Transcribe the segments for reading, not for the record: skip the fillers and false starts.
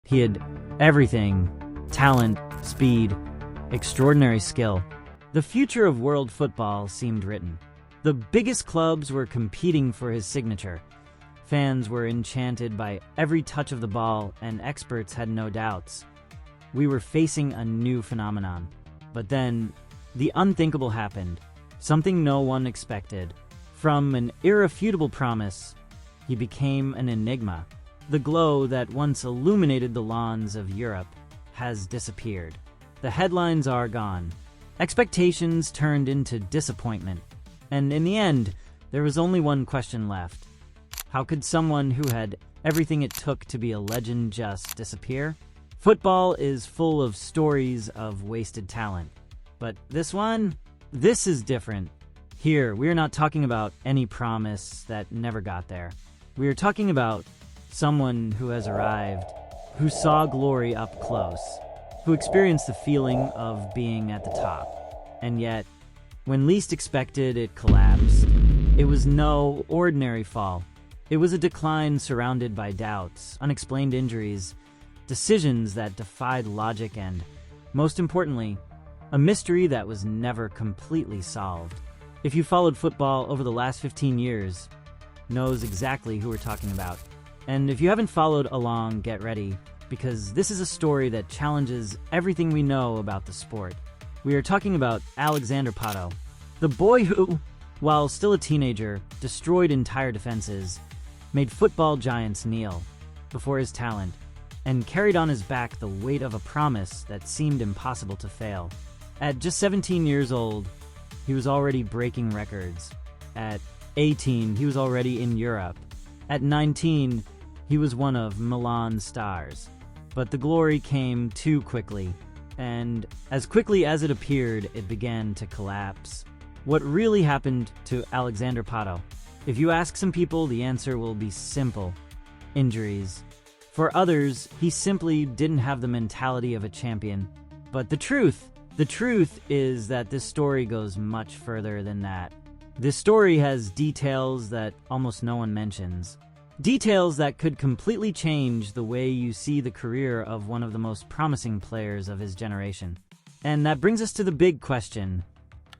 He had everything: talent, speed, extraordinary skill. The future of world football seemed written. The biggest clubs were competing for his signature. Fans were enchanted by every touch of the ball, and experts had no doubts. We were facing a new phenomenon. But then, the unthinkable happened. Something no one expected. From an irrefutable promise, he became an enigma. The glow that once illuminated the lawns of Europe has disappeared. The headlines are gone. Expectations turned into disappointment. And in the end, there was only one question left. How could someone who had everything it took to be a legend just disappear? Football is full of stories of wasted talent. But this is different. Here, we're not talking about any promise that never got there. We are talking about someone who has arrived, who saw glory up close, who experienced the feeling of being at the top. And yet, when least expected, it collapsed. It was no ordinary fall. It was a decline surrounded by doubts, unexplained injuries, decisions that defied logic, and, most importantly, a mystery that was never completely solved. If you followed football over the last 15 years, knows exactly who we're talking about. And if you haven't followed along, get ready, because this is a story that challenges everything we know about the sport. We are talking about Alexander Pato, the boy who, while still a teenager, destroyed entire defenses, made football giants kneel before his talent, and carried on his back the weight of a promise that seemed impossible to fail. At just 17 years old, he was already breaking records. At 18, he was already in Europe. At 19, he was one of Milan's stars. But the glory came too quickly, and as quickly as it appeared, it began to collapse. What really happened to Alexander Pato? If you ask some people, the answer will be simple: injuries. For others, he simply didn't have the mentality of a champion. But the truth is that this story goes much further than that. This story has details that almost no one mentions. Details that could completely change the way you see the career of one of the most promising players of his generation. And that brings us to the big question.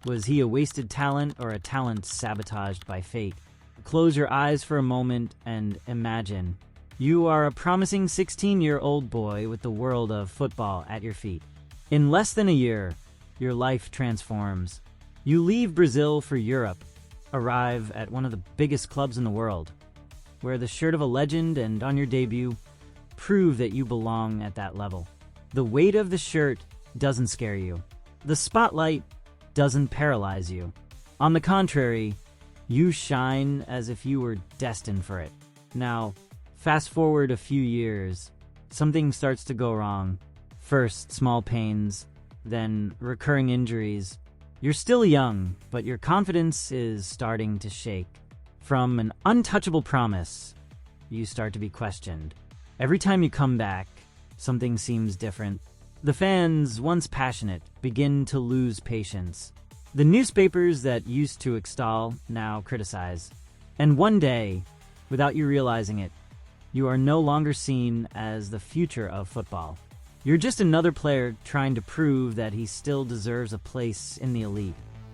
Was he a wasted talent or a talent sabotaged by fate? Close your eyes for a moment and imagine. You are a promising 16-year-old boy with the world of football at your feet. In less than a year, your life transforms. You leave Brazil for Europe, arrive at one of the biggest clubs in the world, wear the shirt of a legend, and on your debut, prove that you belong at that level. The weight of the shirt doesn't scare you. The spotlight doesn't paralyze you. On the contrary, you shine as if you were destined for it. Now, fast forward a few years, something starts to go wrong. First, small pains, then recurring injuries. You're still young, but your confidence is starting to shake. From an untouchable promise, you start to be questioned. Every time you come back, something seems different. The fans, once passionate, begin to lose patience. The newspapers that used to extol now criticize. And one day, without you realizing it, you are no longer seen as the future of football. You're just another player trying to prove that he still deserves a place in the elite.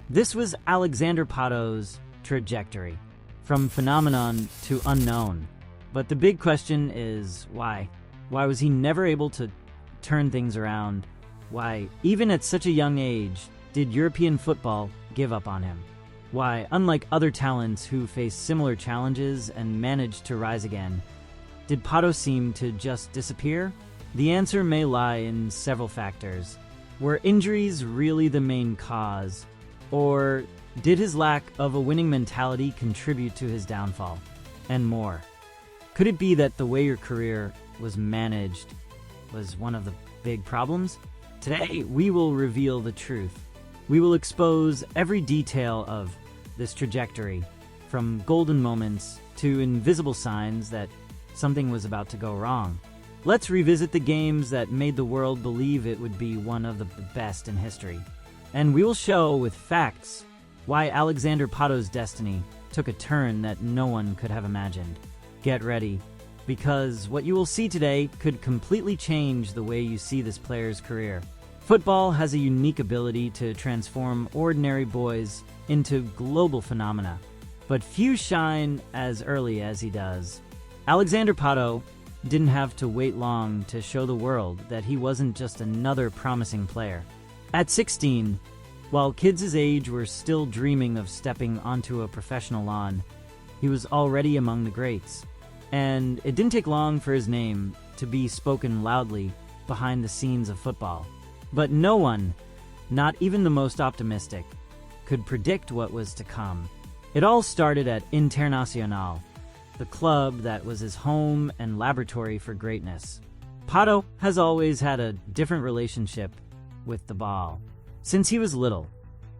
This was Alexander Pato's trajectory, from phenomenon to unknown. But the big question is why? Why was he never able to turn things around? Why, even at such a young age, did European football give up on him? Why, unlike other talents who faced similar challenges and managed to rise again, did Pato seem to just disappear? The answer may lie in several factors. Were injuries really the main cause? Or did his lack of a winning mentality contribute to his downfall? And more. Could it be that the way your career was managed was one of the big problems? Today, we will reveal the truth. We will expose every detail of this trajectory, from golden moments to invisible signs that something was about to go wrong. Let's revisit the games that made the world believe it would be one of the best in history. And we will show with facts why Alexander Pato's destiny took a turn that no one could have imagined. Get ready. because what you will see today could completely change the way you see this player's career. Football has a unique ability to transform ordinary boys into global phenomena, but few shine as early as he does. Alexander Pato didn't have to wait long to show the world that he wasn't just another promising player. At 16, while kids his age were still dreaming of stepping onto a professional lawn, he was already among the greats. And it didn't take long for his name to be spoken loudly behind the scenes of football. But no one, not even the most optimistic, could predict what was to come. It all started at Internacional, the club that was his home and laboratory for greatness. Pato has always had a different relationship with the ball. Since he was little,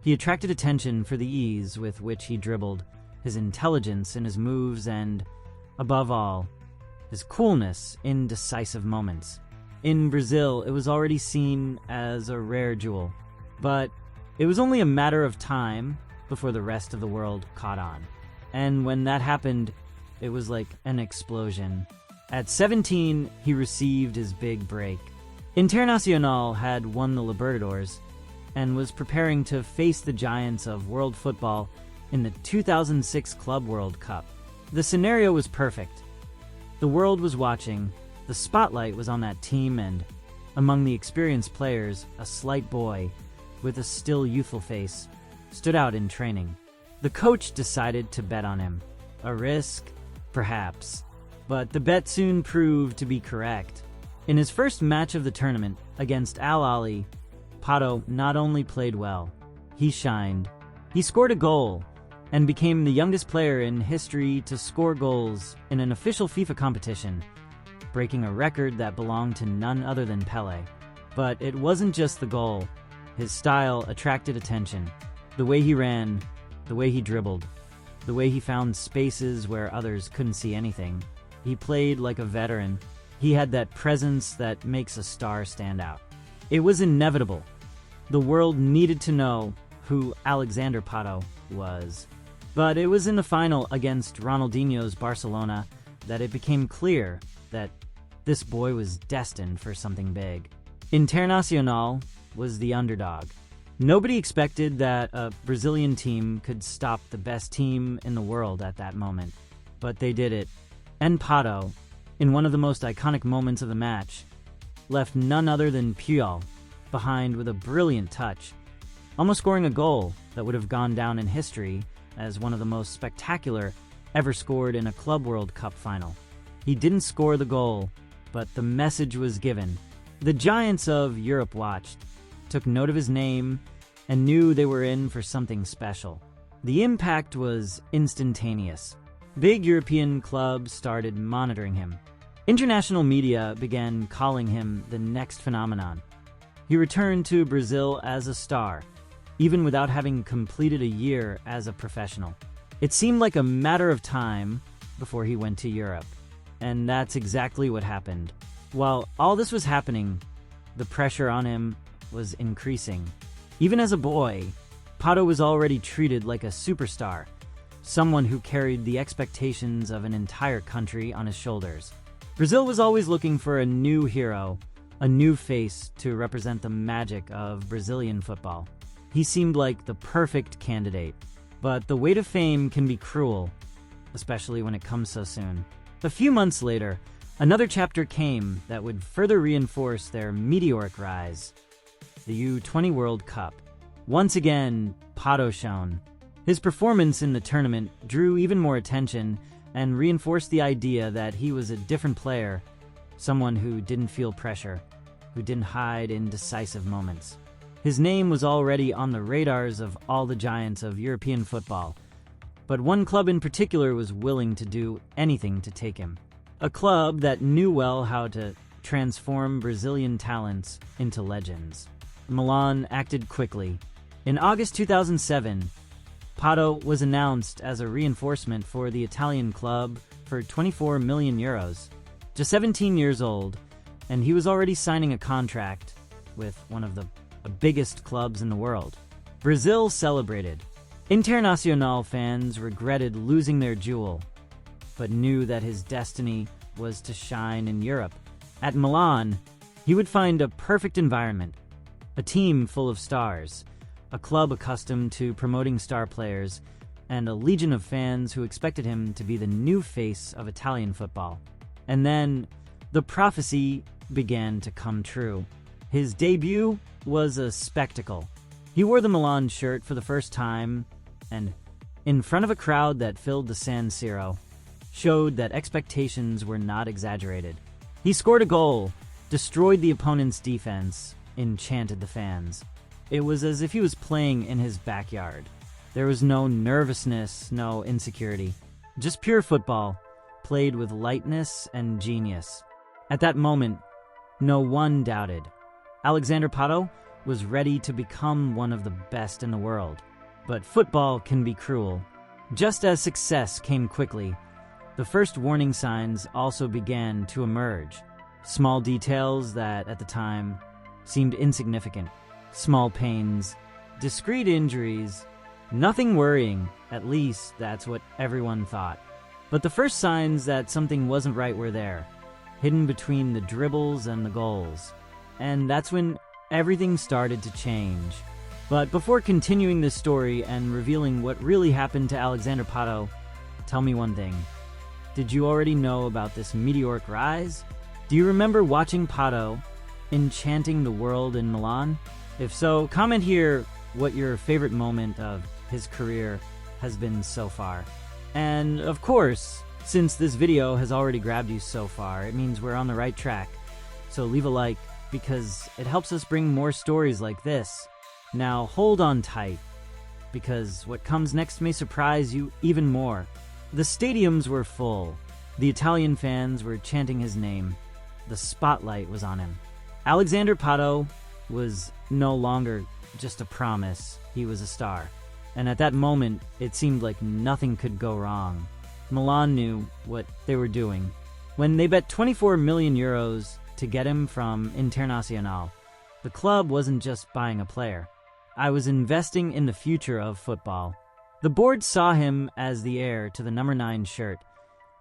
he attracted attention for the ease with which he dribbled, his intelligence in his moves, and, above all, his coolness in decisive moments. In Brazil, it was already seen as a rare jewel, but it was only a matter of time before the rest of the world caught on. And when that happened, it was like an explosion. At 17, he received his big break. Internacional had won the Libertadores and was preparing to face the giants of world football in the 2006 Club World Cup. The scenario was perfect. The world was watching, the spotlight was on that team, and among the experienced players, a slight boy with a still youthful face stood out in training. The coach decided to bet on him. A risk? Perhaps. But the bet soon proved to be correct. In his first match of the tournament against Al Ahly, Pato not only played well, he shined. He scored a goal and became the youngest player in history to score goals in an official FIFA competition, breaking a record that belonged to none other than Pelé. But it wasn't just the goal. His style attracted attention. The way he ran, the way he dribbled, the way he found spaces where others couldn't see anything. He played like a veteran. He had that presence that makes a star stand out. It was inevitable. The world needed to know who Alexander Pato was. But it was in the final against Ronaldinho's Barcelona that it became clear that this boy was destined for something big. Internacional was the underdog. Nobody expected that a Brazilian team could stop the best team in the world at that moment. But they did it. And Pato, in one of the most iconic moments of the match, left none other than Puyol behind with a brilliant touch, almost scoring a goal that would have gone down in history as one of the most spectacular ever scored in a Club World Cup final. He didn't score the goal, but the message was given. The giants of Europe watched, took note of his name, and knew they were in for something special. The impact was instantaneous. Big European clubs started monitoring him. International media began calling him the next phenomenon. He returned to Brazil as a star, even without having completed a year as a professional. It seemed like a matter of time before he went to Europe. And that's exactly what happened. While all this was happening, the pressure on him was increasing. Even as a boy, Pato was already treated like a superstar, someone who carried the expectations of an entire country on his shoulders. Brazil was always looking for a new hero, a new face to represent the magic of Brazilian football. He seemed like the perfect candidate. But the weight of fame can be cruel, especially when it comes so soon. A few months later, another chapter came that would further reinforce their meteoric rise. The U20 World Cup. Once again, Pato shone. His performance in the tournament drew even more attention and reinforced the idea that he was a different player, someone who didn't feel pressure, who didn't hide in decisive moments. His name was already on the radars of all the giants of European football, but one club in particular was willing to do anything to take him. A club that knew well how to transform Brazilian talents into legends. Milan acted quickly. In August 2007, Pato was announced as a reinforcement for the Italian club for 24 million euros. Just 17 years old, and he was already signing a contract with one of the biggest clubs in the world. Brazil celebrated. Internacional fans regretted losing their jewel, but knew that his destiny was to shine in Europe. At Milan, he would find a perfect environment, a team full of stars, a club accustomed to promoting star players, and a legion of fans who expected him to be the new face of Italian football. And then, the prophecy began to come true. His debut was a spectacle. He wore the Milan shirt for the first time, and in front of a crowd that filled the San Siro, showed that expectations were not exaggerated. He scored a goal, destroyed the opponent's defense, enchanted the fans. It was as if he was playing in his backyard. There was no nervousness, no insecurity. Just pure football, played with lightness and genius. At that moment, no one doubted. Alexander Pato was ready to become one of the best in the world. But football can be cruel. Just as success came quickly, the first warning signs also began to emerge. Small details that, at the time, seemed insignificant. Small pains, discreet injuries, nothing worrying, at least that's what everyone thought. But the first signs that something wasn't right were there, hidden between the dribbles and the goals. And that's when everything started to change. But before continuing this story and revealing what really happened to Alexander Pato, tell me one thing. Did you already know about this meteoric rise? Do you remember watching Pato enchanting the world in Milan? If so, comment here what your favorite moment of his career has been so far. And of course, since this video has already grabbed you so far, it means we're on the right track. So leave a like, because it helps us bring more stories like this. Now hold on tight, because what comes next may surprise you even more. The stadiums were full. The Italian fans were chanting his name. The spotlight was on him. Alexander Pato was no longer just a promise. He was a star. And at that moment, it seemed like nothing could go wrong. Milan knew what they were doing. When they bet 24 million euros to get him from Internazionale, the club wasn't just buying a player. I was investing in the future of football. The board saw him as the heir to the number 9 shirt,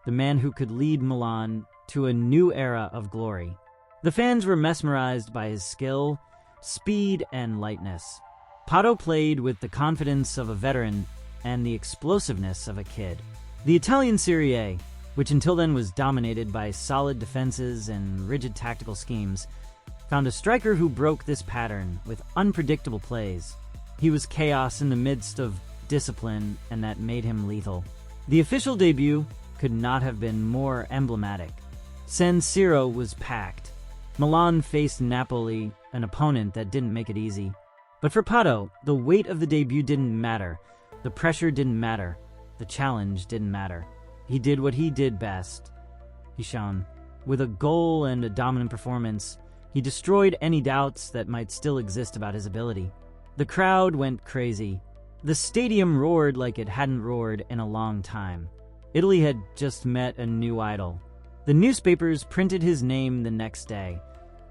the man who could lead Milan to a new era of glory. The fans were mesmerized by his skill, speed, and lightness. Pato played with the confidence of a veteran and the explosiveness of a kid. The Italian Serie A, which until then was dominated by solid defenses and rigid tactical schemes, found a striker who broke this pattern with unpredictable plays. He was chaos in the midst of discipline, and that made him lethal. The official debut could not have been more emblematic. San Siro was packed. Milan faced Napoli, an opponent that didn't make it easy. But for Pato, the weight of the debut didn't matter. The pressure didn't matter. The challenge didn't matter. He did what he did best. He shone. With a goal and a dominant performance, he destroyed any doubts that might still exist about his ability. The crowd went crazy. The stadium roared like it hadn't roared in a long time. Italy had just met a new idol. The newspapers printed his name the next day.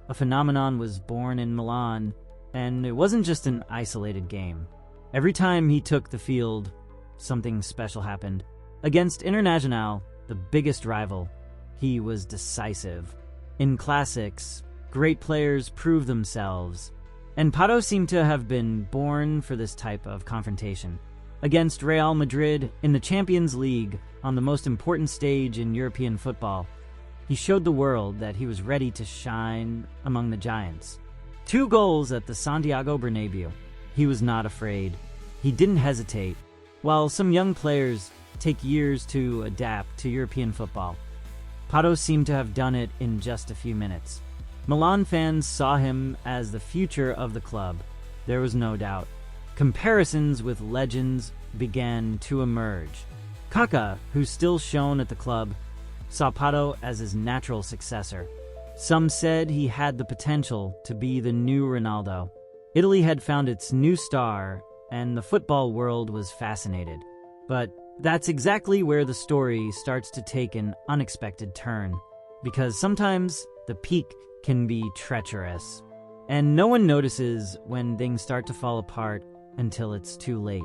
A phenomenon was born in Milan, and it wasn't just an isolated game. Every time he took the field, something special happened. Against Internazionale, the biggest rival, he was decisive. In classics, great players prove themselves, and Pato seemed to have been born for this type of confrontation. Against Real Madrid in the Champions League, on the most important stage in European football, he showed the world that he was ready to shine among the giants. 2 goals at the Santiago Bernabeu. He was not afraid. He didn't hesitate. While some young players take years to adapt to European football, Pato seemed to have done it in just a few minutes. Milan fans saw him as the future of the club. There was no doubt. Comparisons with legends began to emerge. Kaká, who still shone at the club, saw Pato as his natural successor. Some said he had the potential to be the new Ronaldo. Italy had found its new star, and the football world was fascinated. But that's exactly where the story starts to take an unexpected turn, because sometimes the peak can be treacherous, and no one notices when things start to fall apart until it's too late.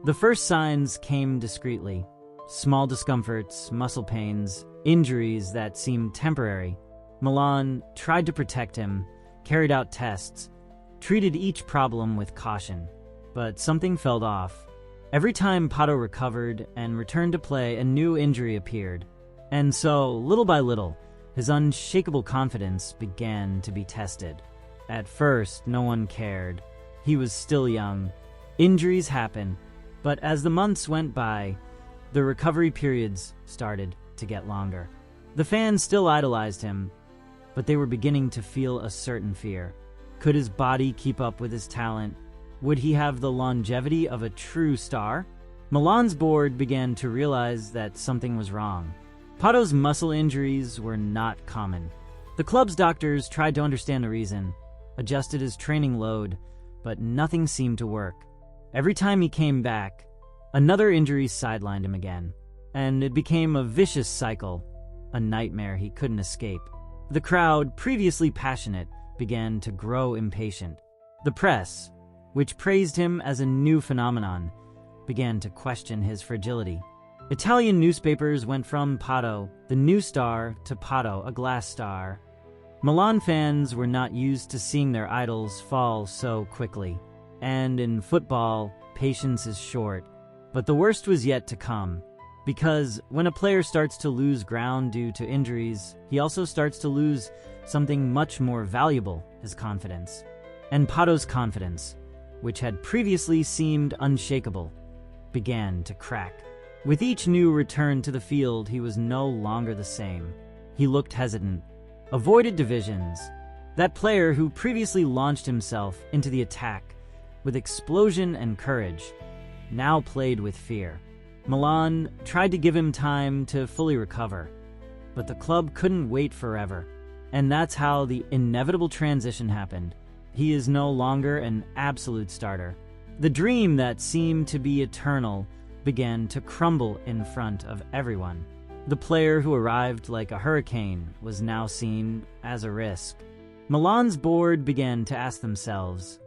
The first signs came discreetly. Small discomforts, muscle pains, injuries that seemed temporary. Milan tried to protect him, carried out tests, treated each problem with caution. But something felt off. Every time Pato recovered and returned to play, a new injury appeared. And so, little by little, his unshakable confidence began to be tested. At first, no one cared. He was still young. Injuries happen, but as the months went by, the recovery periods started to get longer. The fans still idolized him, but they were beginning to feel a certain fear. Could his body keep up with his talent? Would he have the longevity of a true star? Milan's board began to realize that something was wrong. Pato's muscle injuries were not common. The club's doctors tried to understand the reason, adjusted his training load, but nothing seemed to work. Every time he came back, another injury sidelined him again, and it became a vicious cycle, a nightmare he couldn't escape. The crowd, previously passionate, began to grow impatient. The press, which praised him as a new phenomenon, began to question his fragility. Italian newspapers went from Pato, the new star, to Pato, a glass star. Milan fans were not used to seeing their idols fall so quickly. And in football, patience is short. But the worst was yet to come. Because when a player starts to lose ground due to injuries, he also starts to lose something much more valuable, his confidence. And Pato's confidence, which had previously seemed unshakable, began to crack. With each new return to the field, he was no longer the same. He looked hesitant, avoided divisions. That player who previously launched himself into the attack with explosion and courage now played with fear. Milan tried to give him time to fully recover, but the club couldn't wait forever. And that's how the inevitable transition happened. He is no longer an absolute starter. The dream that seemed to be eternal began to crumble in front of everyone. The player who arrived like a hurricane was now seen as a risk. Milan's board began to ask themselves,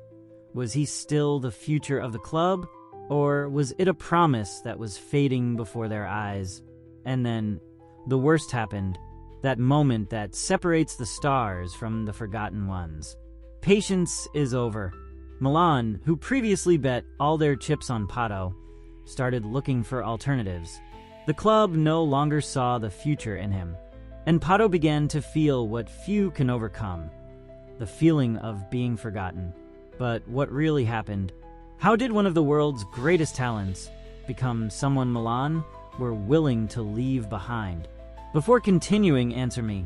was he still the future of the club, or was it a promise that was fading before their eyes? And then, the worst happened, that moment that separates the stars from the forgotten ones. Patience is over. Milan, who previously bet all their chips on Pato, started looking for alternatives. The club no longer saw the future in him, and Pato began to feel what few can overcome, the feeling of being forgotten. But what really happened? How did one of the world's greatest talents become someone Milan were willing to leave behind? Before continuing, answer me.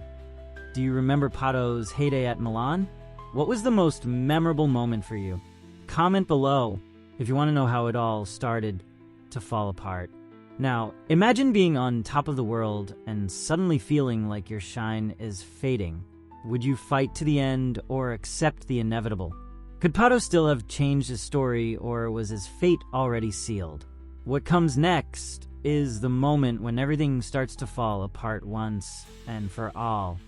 Do you remember Pato's heyday at Milan? What was the most memorable moment for you? Comment below if you want to know how it all started to fall apart. Now, imagine being on top of the world and suddenly feeling like your shine is fading. Would you fight to the end or accept the inevitable? Could Pato still have changed his story, or was his fate already sealed? What comes next is the moment when everything starts to fall apart once and for all.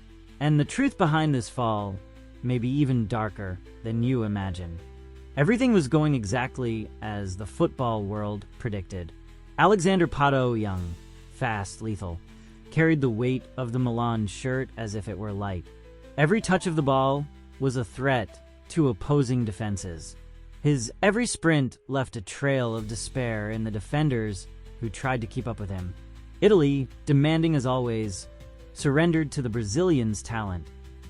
And the truth behind this fall may be even darker than you imagine. Everything was going exactly as the football world predicted. Alexander Pato, young, fast, lethal, carried the weight of the Milan shirt as if it were light. Every touch of the ball was a threat to opposing defenses. His every sprint left a trail of despair in the defenders who tried to keep up with him. Italy, demanding as always, surrendered to the Brazilians' talent.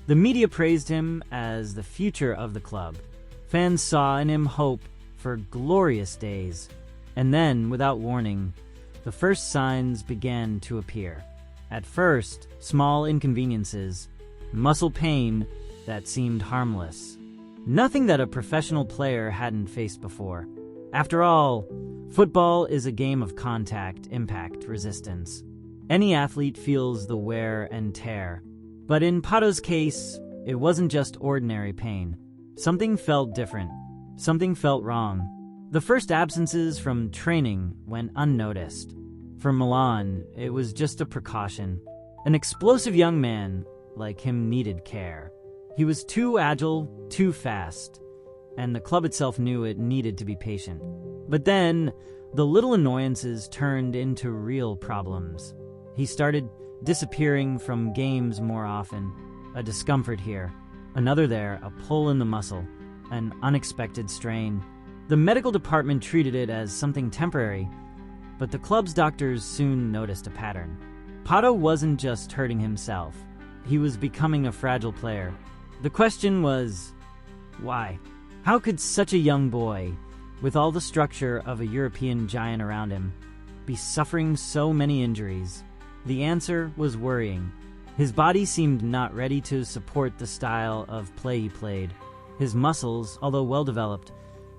The media praised him as the future of the club. Fans saw in him hope for glorious days. And then, without warning, the first signs began to appear. At first, small inconveniences, muscle pain that seemed harmless. Nothing that a professional player hadn't faced before. After all, football is a game of contact, impact, resistance. Any athlete feels the wear and tear. But in Pato's case, it wasn't just ordinary pain. Something felt different. Something felt wrong. The first absences from training went unnoticed. For Milan, it was just a precaution. An explosive young man like him needed care. He was too agile, too fast, and the club itself knew it needed to be patient. But then, the little annoyances turned into real problems. He started disappearing from games more often, a discomfort here, another there, a pull in the muscle, an unexpected strain. The medical department treated it as something temporary, but the club's doctors soon noticed a pattern. Pato wasn't just hurting himself, he was becoming a fragile player. The question was, why? How could such a young boy, with all the structure of a European giant around him, be suffering so many injuries? The answer was worrying. His body seemed not ready to support the style of play he played. His muscles, although well-developed,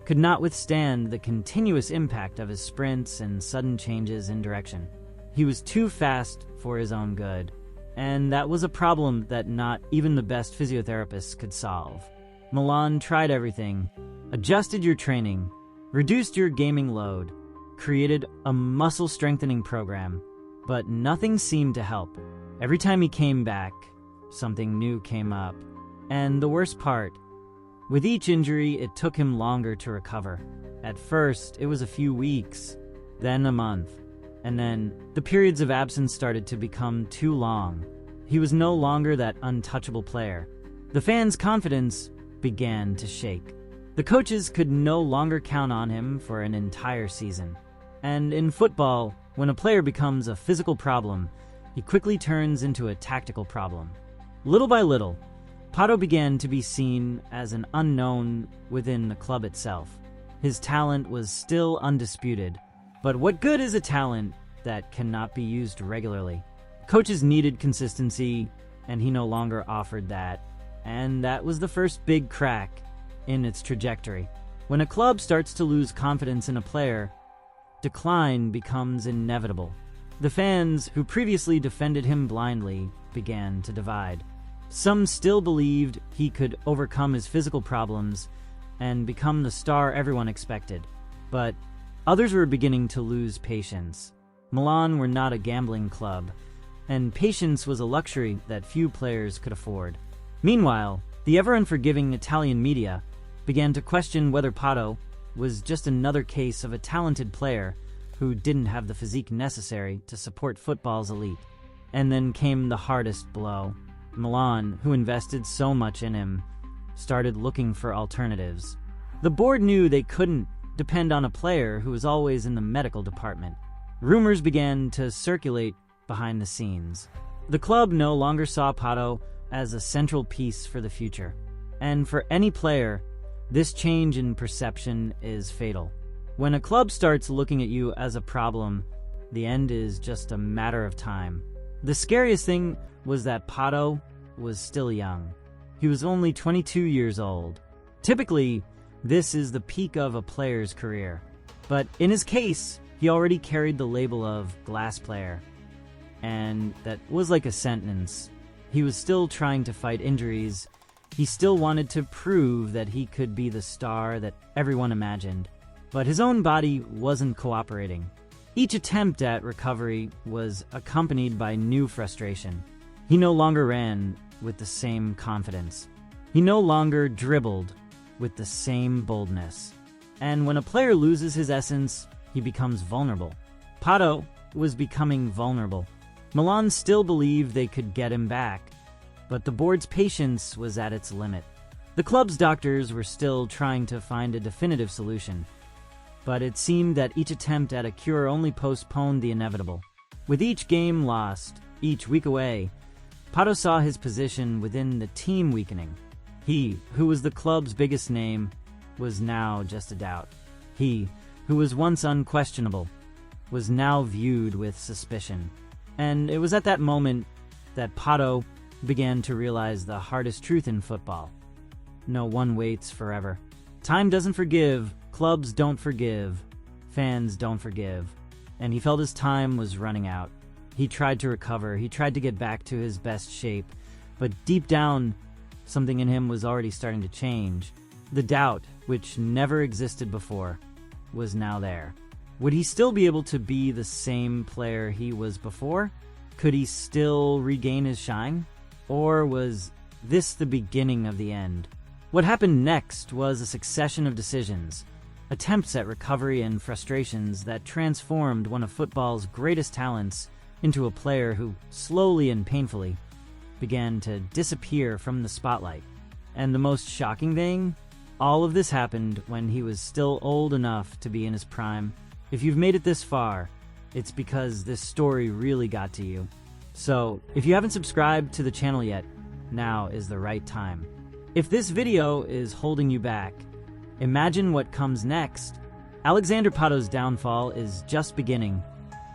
could not withstand the continuous impact of his sprints and sudden changes in direction. He was too fast for his own good, and that was a problem that not even the best physiotherapists could solve. Milan tried everything, adjusted your training, reduced your gaming load, created a muscle-strengthening program, but nothing seemed to help. Every time he came back, something new came up. And the worst part, with each injury, it took him longer to recover. At first, it was a few weeks, then a month, and then the periods of absence started to become too long. He was no longer that untouchable player. The fans' confidence began to shake. The coaches could no longer count on him for an entire season. And in football, when a player becomes a physical problem, he quickly turns into a tactical problem. Little by little, Pato began to be seen as an unknown within the club itself. His talent was still undisputed, but what good is a talent that cannot be used regularly? Coaches needed consistency, and he no longer offered that. And that was the first big crack in its trajectory. When a club starts to lose confidence in a player, decline becomes inevitable. The fans, who previously defended him blindly, began to divide. Some still believed he could overcome his physical problems and become the star everyone expected, but others were beginning to lose patience. Milan were not a gambling club, and patience was a luxury that few players could afford. Meanwhile, the ever-unforgiving Italian media began to question whether Pato was just another case of a talented player who didn't have the physique necessary to support football's elite. And then came the hardest blow. Milan, who invested so much in him, started looking for alternatives. The board knew they couldn't depend on a player who was always in the medical department. Rumors began to circulate behind the scenes. The club no longer saw Pato as a central piece for the future. And for any player, this change in perception is fatal. When a club starts looking at you as a problem, the end is just a matter of time. The scariest thing was that Pato was still young. He was only 22 years old. Typically, this is the peak of a player's career. But in his case, he already carried the label of glass player. And that was like a sentence. He was still trying to fight injuries. He still wanted to prove that he could be the star that everyone imagined. But his own body wasn't cooperating. Each attempt at recovery was accompanied by new frustration. He no longer ran with the same confidence. He no longer dribbled with the same boldness. And when a player loses his essence, he becomes vulnerable. Pato was becoming vulnerable. Milan still believed they could get him back, but the board's patience was at its limit. The club's doctors were still trying to find a definitive solution, but it seemed that each attempt at a cure only postponed the inevitable. With each game lost, each week away, Pato saw his position within the team weakening. He, who was the club's biggest name, was now just a doubt. He, who was once unquestionable, was now viewed with suspicion. And it was at that moment that Pato began to realize the hardest truth in football. No one waits forever. Time doesn't forgive, clubs don't forgive, fans don't forgive. And he felt his time was running out. He tried to recover, he tried to get back to his best shape, but deep down, something in him was already starting to change. The doubt, which never existed before, was now there. Would he still be able to be the same player he was before? Could he still regain his shine? Or was this the beginning of the end? What happened next was a succession of decisions, attempts at recovery and frustrations that transformed one of football's greatest talents into a player who slowly and painfully began to disappear from the spotlight. And the most shocking thing, all of this happened when he was still old enough to be in his prime. If you've made it this far, it's because this story really got to you. So, if you haven't subscribed to the channel yet, now is the right time. If this video is holding you back, imagine what comes next. Alexander Pato's downfall is just beginning,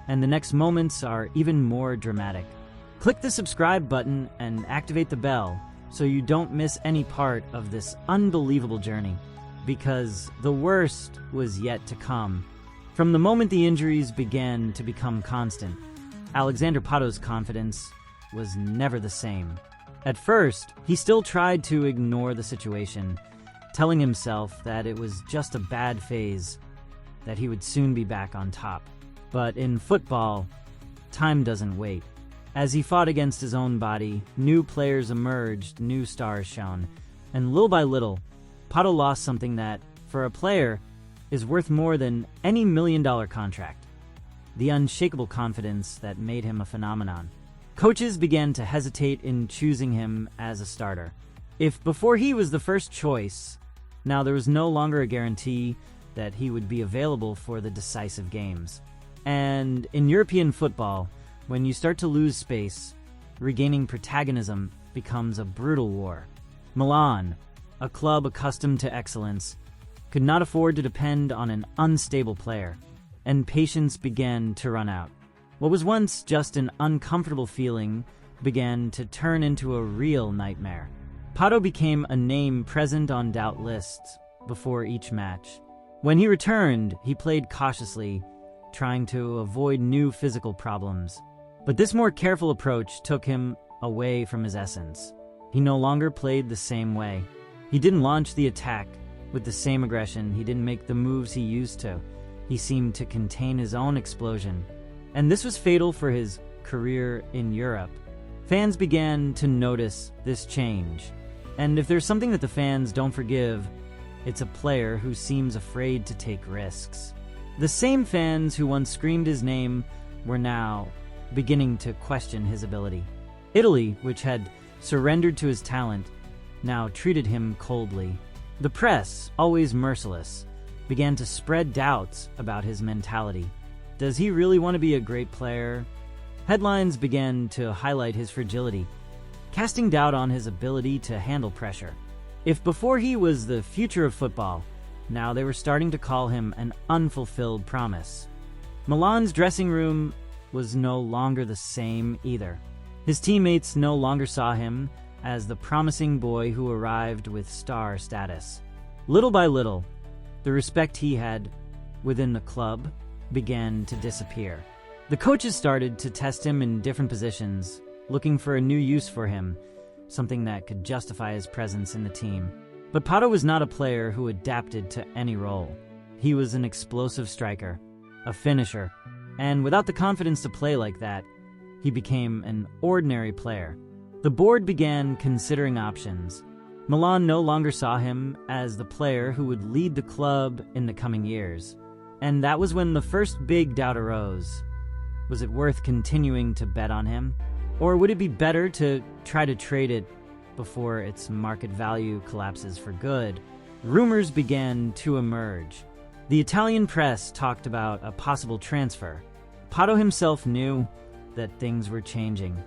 and the next moments are even more dramatic. Click the subscribe button and activate the bell so you don't miss any part of this unbelievable journey, because the worst was yet to come. From the moment the injuries began to become constant, Alexander Pato's confidence was never the same. At first, he still tried to ignore the situation, telling himself that it was just a bad phase, that he would soon be back on top. But in football, time doesn't wait. As he fought against his own body, new players emerged, new stars shone, and little by little, Pato lost something that, for a player, is worth more than any million-dollar contract: the unshakable confidence that made him a phenomenon. Coaches began to hesitate in choosing him as a starter. If before he was the first choice, now there was no longer a guarantee that he would be available for the decisive games. And in European football, when you start to lose space, regaining protagonism becomes a brutal war. Milan, a club accustomed to excellence, could not afford to depend on an unstable player, and patience began to run out. What was once just an uncomfortable feeling began to turn into a real nightmare. Pato became a name present on doubt lists before each match. When he returned, he played cautiously, trying to avoid new physical problems. But this more careful approach took him away from his essence. He no longer played the same way. He didn't launch the attack with the same aggression. He didn't make the moves he used to. He seemed to contain his own explosion. And this was fatal for his career in Europe. Fans began to notice this change. And if there's something that the fans don't forgive, it's a player who seems afraid to take risks. The same fans who once screamed his name were now beginning to question his ability. Italy, which had surrendered to his talent, now treated him coldly. The press, always merciless, began to spread doubts about his mentality. Does he really want to be a great player? Headlines began to highlight his fragility, casting doubt on his ability to handle pressure. If before he was the future of football, now they were starting to call him an unfulfilled promise. Milan's dressing room was no longer the same either. His teammates no longer saw him as the promising boy who arrived with star status. Little by little, the respect he had within the club began to disappear. The coaches started to test him in different positions, looking for a new use for him, something that could justify his presence in the team. But Pato was not a player who adapted to any role. He was an explosive striker, a finisher, and without the confidence to play like that, he became an ordinary player. The board began considering options. Milan no longer saw him as the player who would lead the club in the coming years. And that was when the first big doubt arose. Was it worth continuing to bet on him? Or would it be better to try to trade it before its market value collapses for good? Rumors began to emerge. The Italian press talked about a possible transfer. Pato himself knew that things were changing,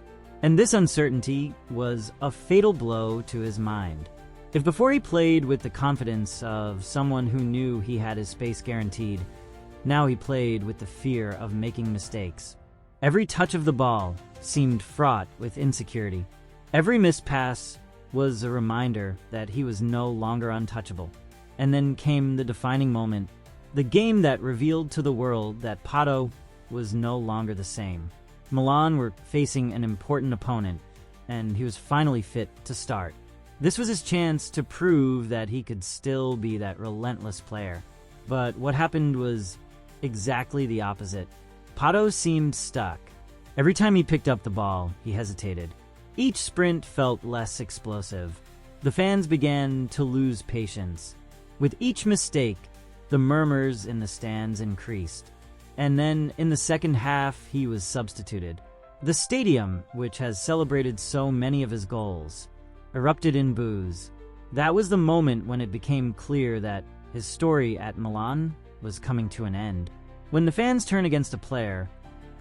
and this uncertainty was a fatal blow to his mind. If before he played with the confidence of someone who knew he had his space guaranteed, now he played with the fear of making mistakes. Every touch of the ball seemed fraught with insecurity. Every missed pass was a reminder that he was no longer untouchable. And then came the defining moment, the game that revealed to the world that Pato was no longer the same. Milan were facing an important opponent, and he was finally fit to start. This was his chance to prove that he could still be that relentless player. But what happened was exactly the opposite. Pato seemed stuck. Every time he picked up the ball, he hesitated. Each sprint felt less explosive. The fans began to lose patience. With each mistake, the murmurs in the stands increased. And then, in the second half, he was substituted. The stadium, which has celebrated so many of his goals, erupted in boos. That was the moment when it became clear that his story at Milan was coming to an end. When the fans turn against a player,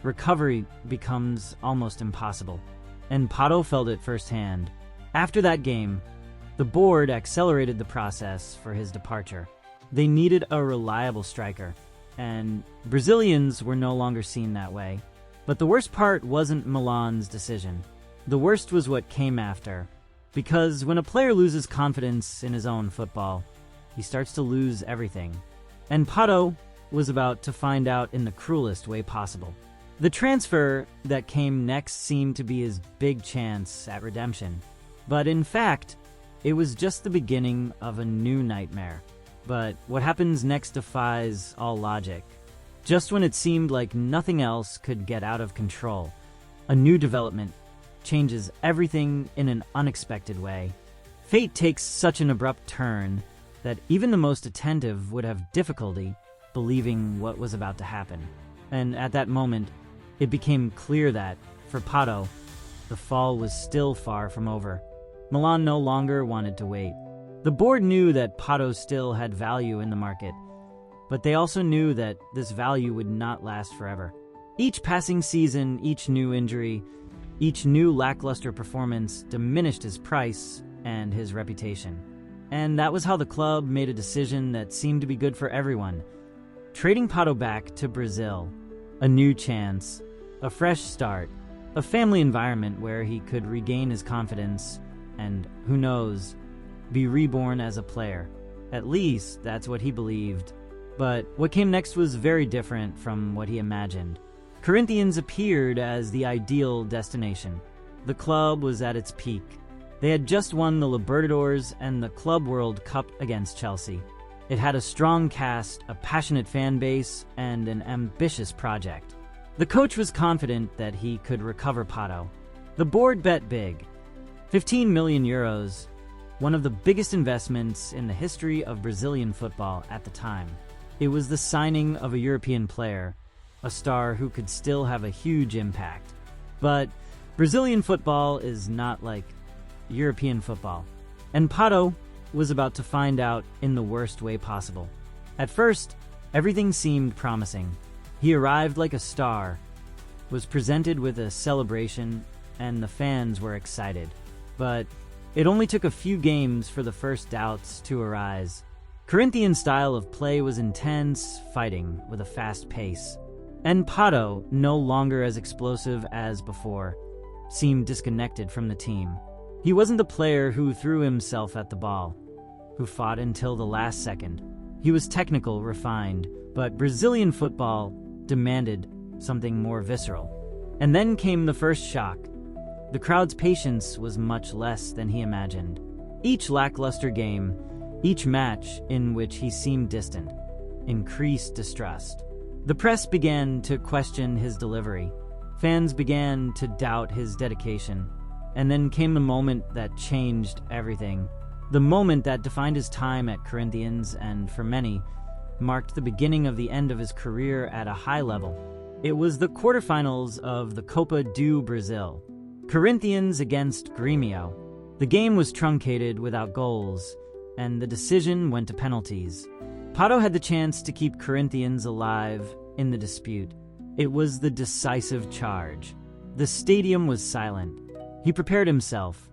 recovery becomes almost impossible. And Pato felt it firsthand. After that game, the board accelerated the process for his departure. They needed a reliable striker, and Brazilians were no longer seen that way. But the worst part wasn't Milan's decision. The worst was what came after. Because when a player loses confidence in his own football, he starts to lose everything. And Pato was about to find out in the cruelest way possible. The transfer that came next seemed to be his big chance at redemption. But in fact, it was just the beginning of a new nightmare. But what happens next defies all logic. Just when it seemed like nothing else could get out of control, a new development changes everything in an unexpected way. Fate takes such an abrupt turn that even the most attentive would have difficulty believing what was about to happen. And at that moment, it became clear that, for Pato, the fall was still far from over. Milan no longer wanted to wait. The board knew that Pato still had value in the market, but they also knew that this value would not last forever. Each passing season, each new injury, each new lackluster performance diminished his price and his reputation. And that was how the club made a decision that seemed to be good for everyone. Trading Pato back to Brazil, a new chance, a fresh start, a family environment where he could regain his confidence and, who knows, be reborn as a player. At least, that's what he believed. But what came next was very different from what he imagined. Corinthians appeared as the ideal destination. The club was at its peak. They had just won the Libertadores and the Club World Cup against Chelsea. It had a strong cast, a passionate fan base, and an ambitious project. The coach was confident that he could recover Pato. The board bet big. 15 million euros, one of the biggest investments in the history of Brazilian football at the time. It was the signing of a European player, a star who could still have a huge impact. But Brazilian football is not like European football. And Pato was about to find out in the worst way possible. At first, everything seemed promising. He arrived like a star, was presented with a celebration, and the fans were excited. But it only took a few games for the first doubts to arise. Corinthians' style of play was intense, fighting with a fast pace. And Pato, no longer as explosive as before, seemed disconnected from the team. He wasn't the player who threw himself at the ball, who fought until the last second. He was technical, refined, but Brazilian football demanded something more visceral. And then came the first shock. The crowd's patience was much less than he imagined. Each lackluster game, each match in which he seemed distant, increased distrust. The press began to question his delivery. Fans began to doubt his dedication. And then came the moment that changed everything. The moment that defined his time at Corinthians and, for many, marked the beginning of the end of his career at a high level. It was the quarterfinals of the Copa do Brasil. Corinthians against Grêmio. The game was truncated without goals, and the decision went to penalties. Pato had the chance to keep Corinthians alive in the dispute. It was the decisive charge. The stadium was silent. He prepared himself,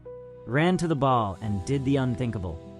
ran to the ball, and did the unthinkable.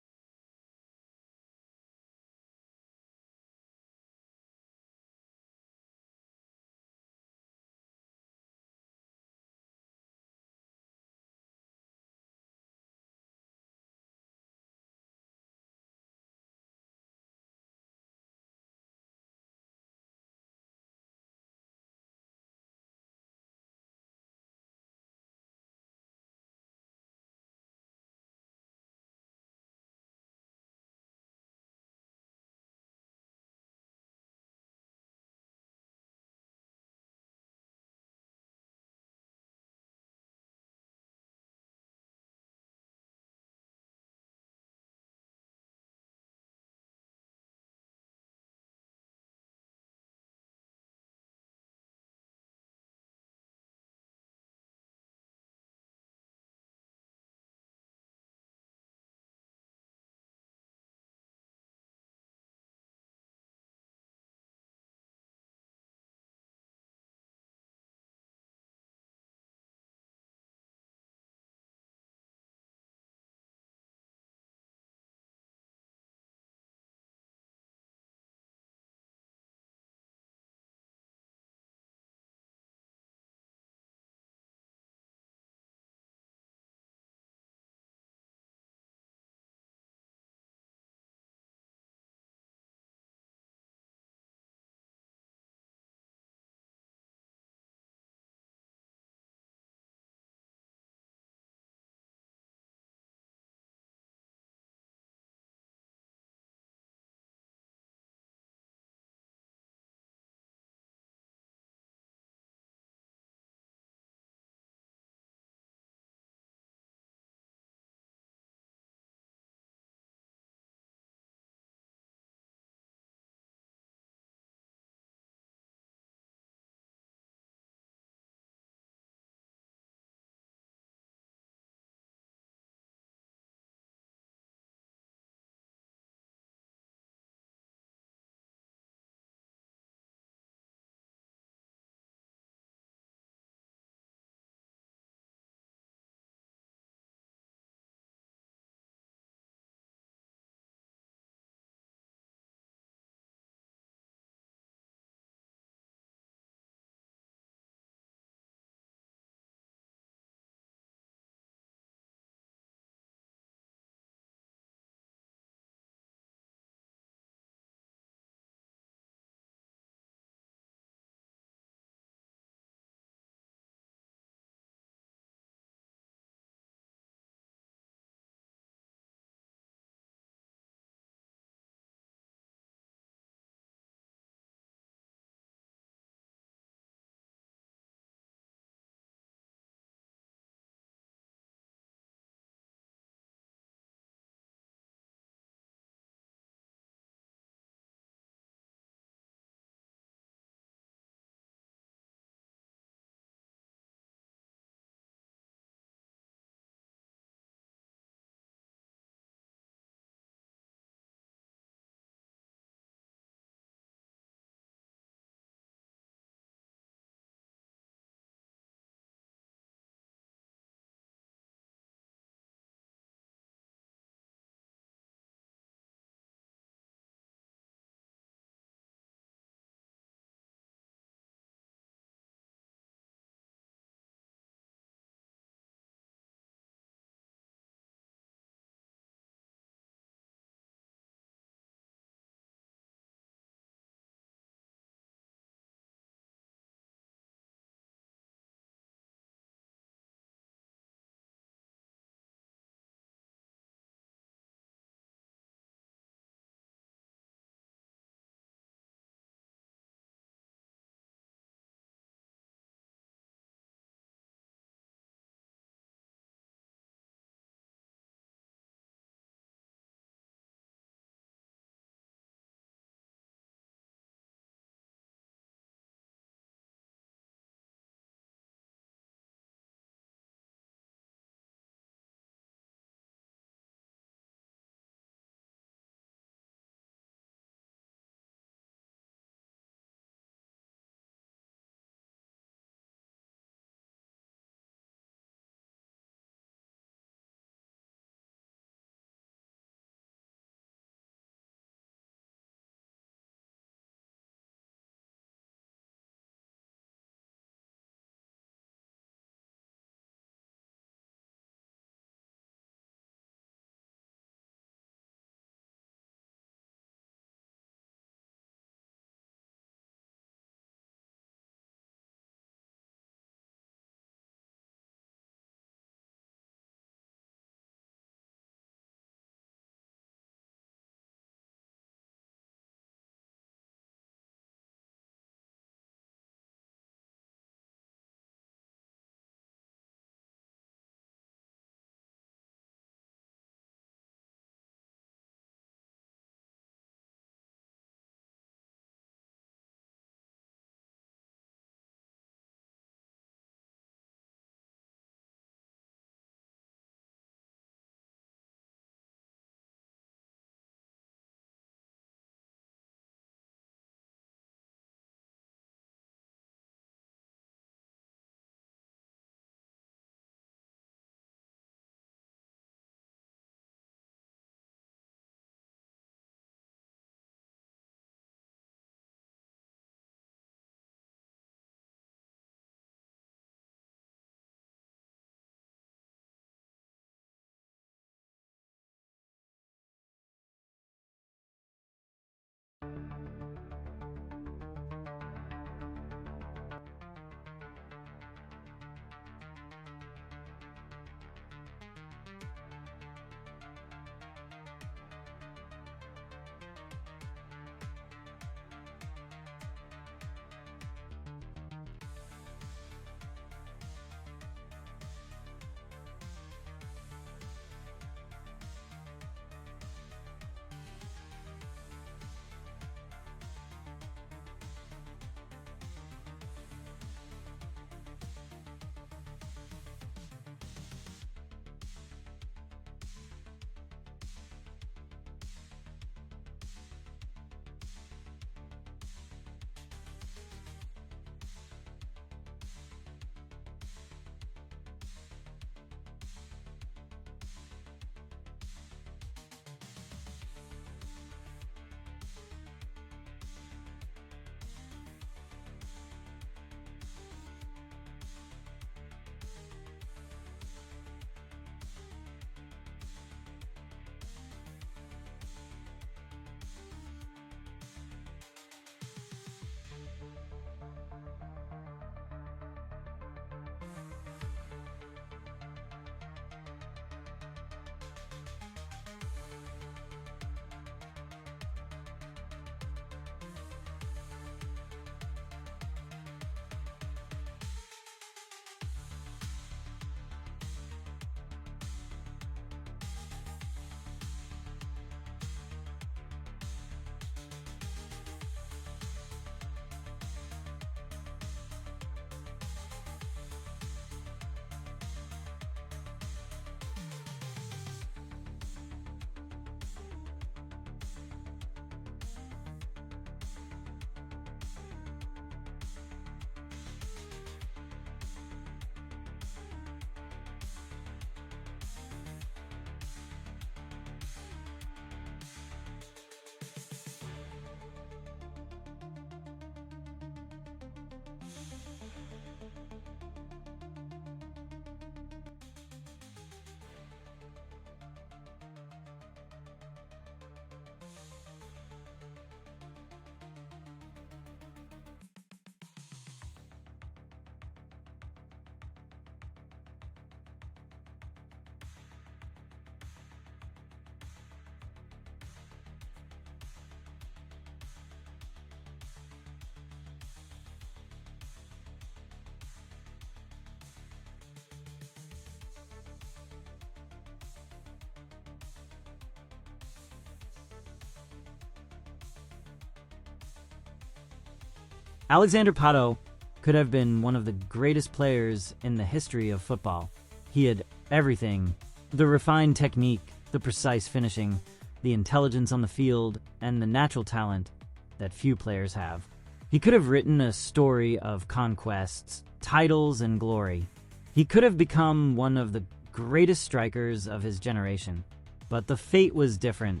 Alexander Pato could have been one of the greatest players in the history of football. He had everything: the refined technique, the precise finishing, the intelligence on the field, and the natural talent that few players have. He could have written a story of conquests, titles, and glory. He could have become one of the greatest strikers of his generation. But the fate was different.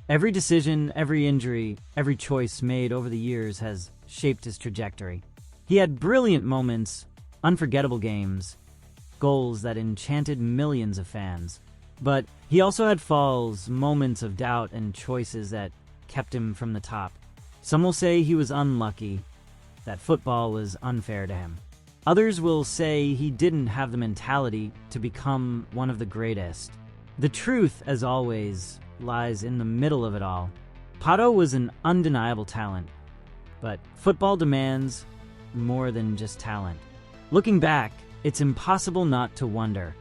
Every decision, every injury, every choice made over the years has shaped his trajectory. He had brilliant moments, unforgettable games, goals that enchanted millions of fans. But he also had falls, moments of doubt, and choices that kept him from the top. Some will say he was unlucky, that football was unfair to him. Others will say he didn't have the mentality to become one of the greatest. The truth, as always, lies in the middle of it all. Pato was an undeniable talent, but football demands more than just talent. Looking back, it's impossible not to wonder,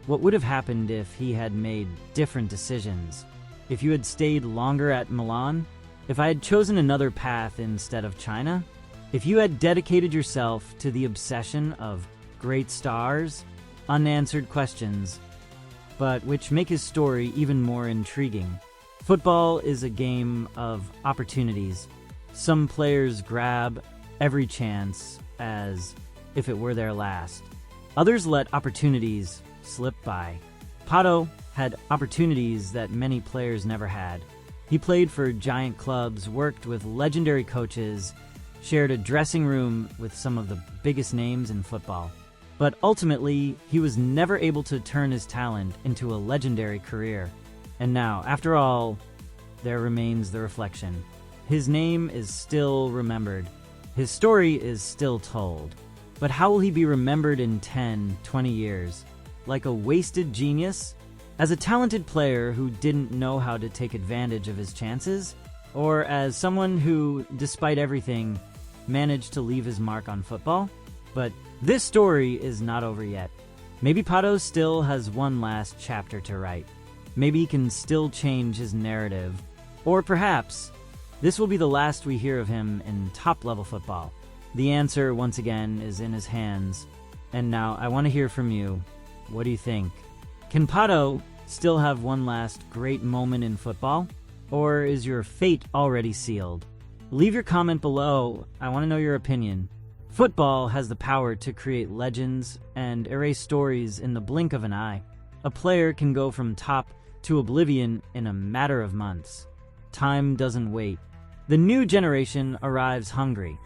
what would have happened if he had made different decisions? If you had stayed longer at Milan? If I had chosen another path instead of China? If you had dedicated yourself to the obsession of great stars? Unanswered questions, but which make his story even more intriguing. Football is a game of opportunities. Some players grab every chance as if it were their last. Others let opportunities slip by. Pato had opportunities that many players never had. He played for giant clubs, worked with legendary coaches, shared a dressing room with some of the biggest names in football. But ultimately, he was never able to turn his talent into a legendary career. And now, after all, there remains the reflection. His name is still remembered. His story is still told. But how will he be remembered in 10, 20 years? Like a wasted genius? As a talented player who didn't know how to take advantage of his chances? Or as someone who, despite everything, managed to leave his mark on football? But this story is not over yet. Maybe Pato still has one last chapter to write. Maybe he can still change his narrative. Or perhaps this will be the last we hear of him in top-level football. The answer, once again, is in his hands. And now I want to hear from you. What do you think? Can Pato still have one last great moment in football? Or is your fate already sealed? Leave your comment below. I want to know your opinion. Football has the power to create legends and erase stories in the blink of an eye. A player can go from top to oblivion in a matter of months. Time doesn't wait. The new generation arrives hungry,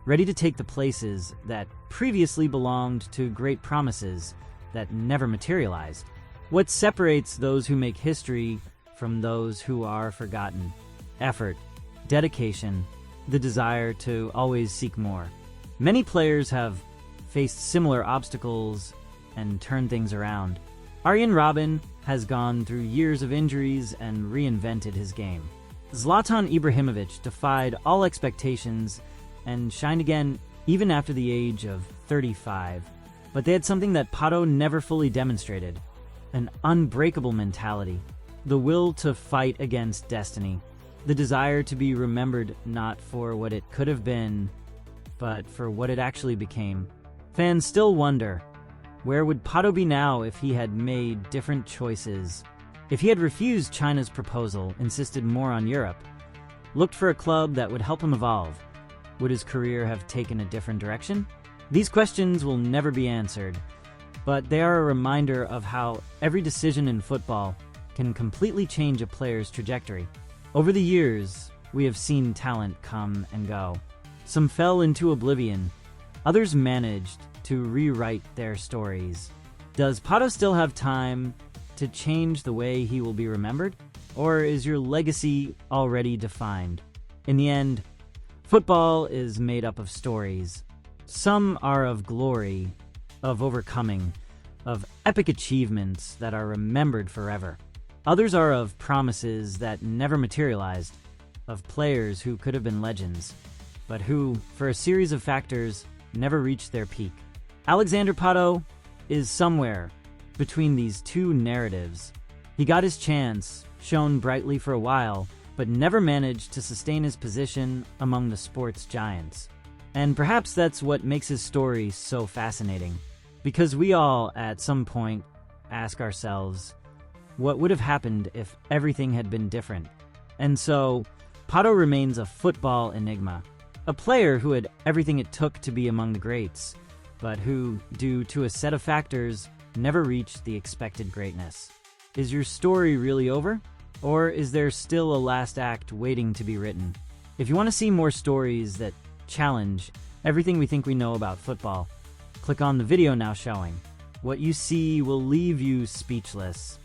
ready to take the places that previously belonged to great promises that never materialized. What separates those who make history from those who are forgotten? Effort, dedication, the desire to always seek more. Many players have faced similar obstacles and turned things around. Arjen Robben has gone through years of injuries and reinvented his game. Zlatan Ibrahimovic defied all expectations and shined again even after the age of 35. But they had something that Pato never fully demonstrated: an unbreakable mentality, the will to fight against destiny, the desire to be remembered not for what it could have been, but for what it actually became. Fans still wonder, where would Pato be now if he had made different choices? If he had refused China's proposal, insisted more on Europe, looked for a club that would help him evolve, would his career have taken a different direction? These questions will never be answered, but they are a reminder of how every decision in football can completely change a player's trajectory. Over the years, we have seen talent come and go. Some fell into oblivion. Others managed to rewrite their stories. Does Pato still have time to change the way he will be remembered? Or is your legacy already defined? In the end, football is made up of stories. Some are of glory, of overcoming, of epic achievements that are remembered forever. Others are of promises that never materialized, of players who could have been legends, but who, for a series of factors, never reached their peak. Alexander Pato is somewhere between these two narratives. He got his chance, shone brightly for a while, but never managed to sustain his position among the sport's giants. And perhaps that's what makes his story so fascinating. Because we all, at some point, ask ourselves, what would have happened if everything had been different? And so, Pato remains a football enigma. A player who had everything it took to be among the greats, but who, due to a set of factors, never reached the expected greatness. Is your story really over? Or is there still a last act waiting to be written? If you want to see more stories that challenge everything we think we know about football, click on the video now showing. What you see will leave you speechless.